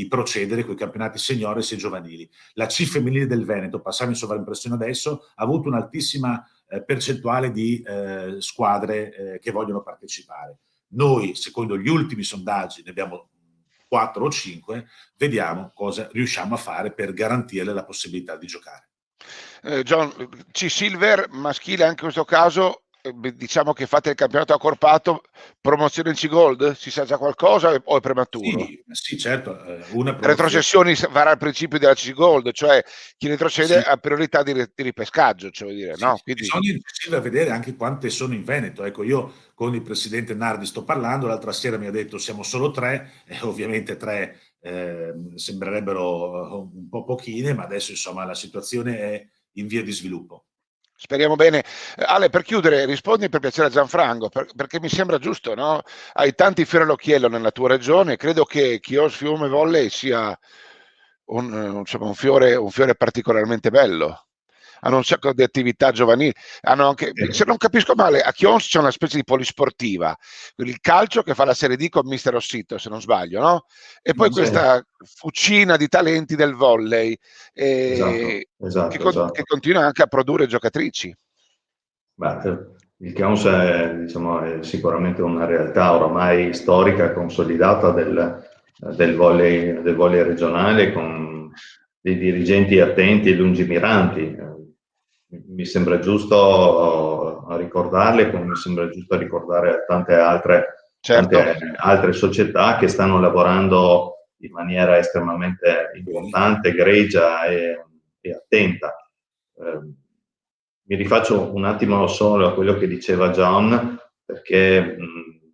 procedere con i campionati seniores e giovanili. La C femminile del Veneto, passiamo in sovraimpressione adesso, ha avuto un'altissima percentuale di squadre che vogliono partecipare. Noi, secondo gli ultimi sondaggi, ne abbiamo 4 o 5, vediamo cosa riusciamo a fare per garantirle la possibilità di giocare. John, C Silver maschile anche in questo caso diciamo che fate il campionato accorpato, promozione in C-Gold? Si sa già qualcosa o è prematuro? Sì, certo. Una promozione. Retrocessioni varrà il principio della C-Gold, cioè chi retrocede Sì. ha priorità di ripescaggio, cioè dire, Sì, no? Quindi... bisogna vedere anche quante sono in Veneto. Ecco, io con il presidente Nardi sto parlando, l'altra sera mi ha detto siamo solo 3, e ovviamente 3 sembrerebbero un po' pochine, ma adesso insomma la situazione è in via di sviluppo. Speriamo bene. Ale, per chiudere, rispondi per piacere a Gianfranco, perché mi sembra giusto, no? Hai tanti fiori all'occhiello nella tua regione, credo che Chios Fiume Volley sia insomma, un fiore particolarmente bello. Hanno un sacco di attività giovanili, hanno anche, se non capisco male, a Chions c'è una specie di polisportiva, il calcio che fa la Serie D con Mister Rossito, se non sbaglio, no? E poi questa fucina di talenti del volley Esatto. che continua anche a produrre giocatrici. Il Chions è, diciamo, è sicuramente una realtà oramai storica, consolidata del volley regionale, con dei dirigenti attenti e lungimiranti. Mi sembra giusto ricordarle, come mi sembra giusto ricordare tante altre società che stanno lavorando in maniera estremamente importante, egregia e attenta. Mi rifaccio un attimo solo a quello che diceva John, perché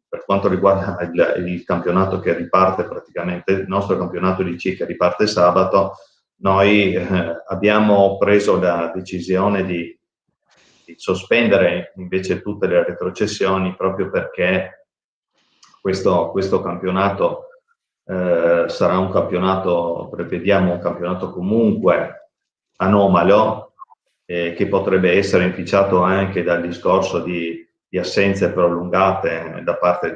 per quanto riguarda il campionato che riparte praticamente, il nostro campionato di C che riparte sabato, noi abbiamo preso la decisione di sospendere invece tutte le retrocessioni, proprio perché questo campionato sarà un campionato, prevediamo un campionato comunque anomalo, che potrebbe essere inficiato anche dal discorso di assenze prolungate da parte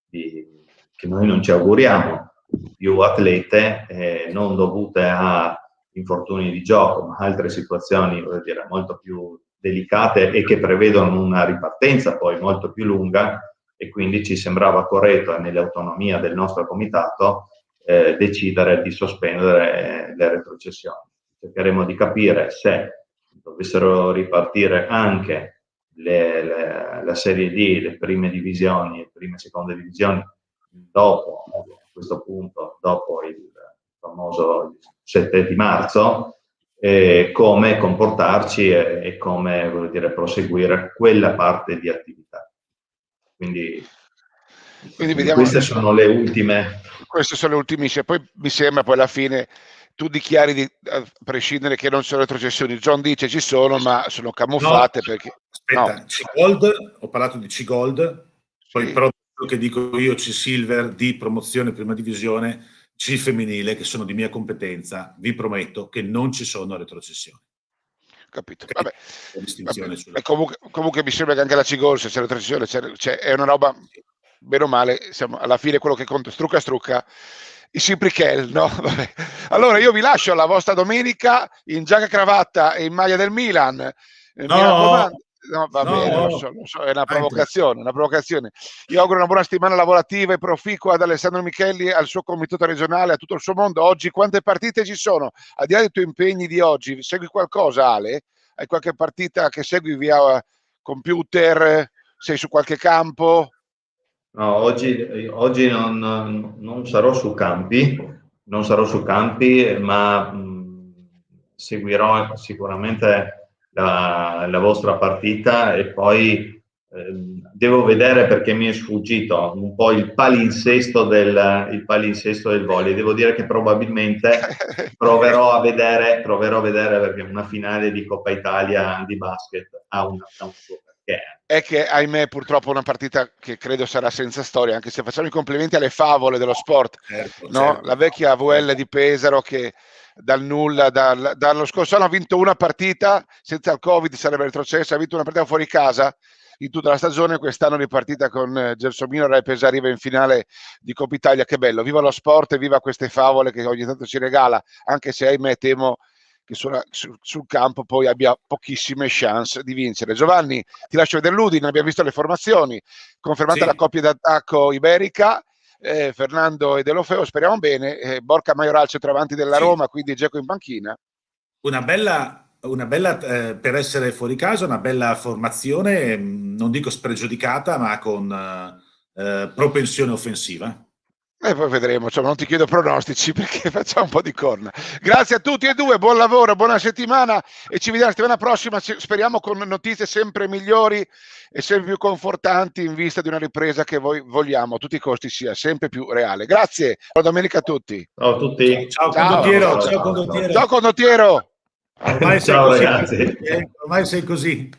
che noi non ci auguriamo, più atlete, non dovute a infortuni di gioco, ma altre situazioni, voglio dire, molto più delicate e che prevedono una ripartenza poi molto più lunga, e quindi ci sembrava corretto, nell'autonomia del nostro comitato, decidere di sospendere le retrocessioni. Cercheremo di capire se dovessero ripartire anche la Serie D, le prime divisioni, le prime e seconde divisioni, dopo, a questo punto, dopo il famoso 7 di marzo, come comportarci e come, voglio dire, proseguire quella parte di attività. Quindi vediamo, queste sono le ultime. Queste sono le ultimissime. Poi mi sembra poi alla fine tu dichiari a prescindere che non sono retrocessioni. John dice ci sono, ma sono camuffate. No, perché aspetta, no. C-Gold, ho parlato di C-Gold, poi Sì. però quello che dico io, C-Silver, di promozione prima divisione, C femminile, che sono di mia competenza, vi prometto che non ci sono retrocessioni. Capito. Okay? Vabbè. Comunque mi sembra che anche la C-Gold, se c'è retrocessione, è una roba, bene o male, siamo alla fine quello che conta, strucca, i Ciprichel, no? Vabbè. Allora io vi lascio alla vostra domenica in giacca e cravatta e in maglia del Milan. Mi raccomando. No, va bene, lo so, è una provocazione. Io auguro una buona settimana lavorativa e proficua ad Alessandro Michelli, al suo comitato regionale, a tutto il suo mondo. Oggi quante partite ci sono? Al di là dei tuoi impegni di oggi, segui qualcosa, Ale? Hai qualche partita che segui via computer? Sei su qualche campo? No, oggi non sarò su campi, ma seguirò sicuramente la vostra partita, e poi devo vedere, perché mi è sfuggito un po' il palinsesto del volley. Devo dire che probabilmente proverò a vedere, perché una finale di Coppa Italia di basket ha un suo perché. È che, ahimè, purtroppo una partita che credo sarà senza storia, anche se facciamo i complimenti alle favole dello sport, no? La vecchia AVL di Pesaro che dal nulla, dallo scorso anno ha vinto una partita, senza il Covid sarebbe retrocessa, ha vinto una partita fuori casa in tutta la stagione, quest'anno ripartita con Gelsomino, Rai Pesaro arriva in finale di Coppa Italia. Che bello, viva lo sport e viva queste favole che ogni tanto ci regala, anche se ahimè temo che sul campo poi abbia pochissime chance di vincere. Giovanni, ti lascio vedere l'Udine, abbiamo visto le formazioni, confermata la coppia d'attacco iberica, Fernando e De Lofeo, speriamo bene, Borca Maioral centravanti della Roma, quindi Dzeko in panchina. Una bella per essere fuori casa, una bella formazione, non dico spregiudicata, ma con propensione offensiva. E poi vedremo, insomma, non ti chiedo pronostici perché facciamo un po' di corna. Grazie a tutti e due, buon lavoro, buona settimana e ci vediamo la settimana prossima, speriamo con notizie sempre migliori e sempre più confortanti in vista di una ripresa che vogliamo a tutti i costi sia sempre più reale. Grazie, buona domenica a tutti. Ciao a tutti. Ciao condottiero. Ciao condottiero. Ormai Ciao sei ragazzi. così. Ormai sei così.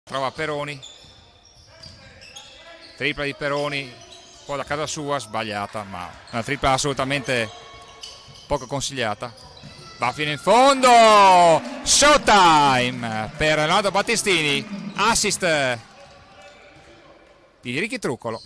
Trova Peroni, tripla di Peroni, poi da casa sua sbagliata, ma una tripla assolutamente poco consigliata. Va fino in fondo, showtime per Leonardo Battistini, assist di Ricky Truccolo.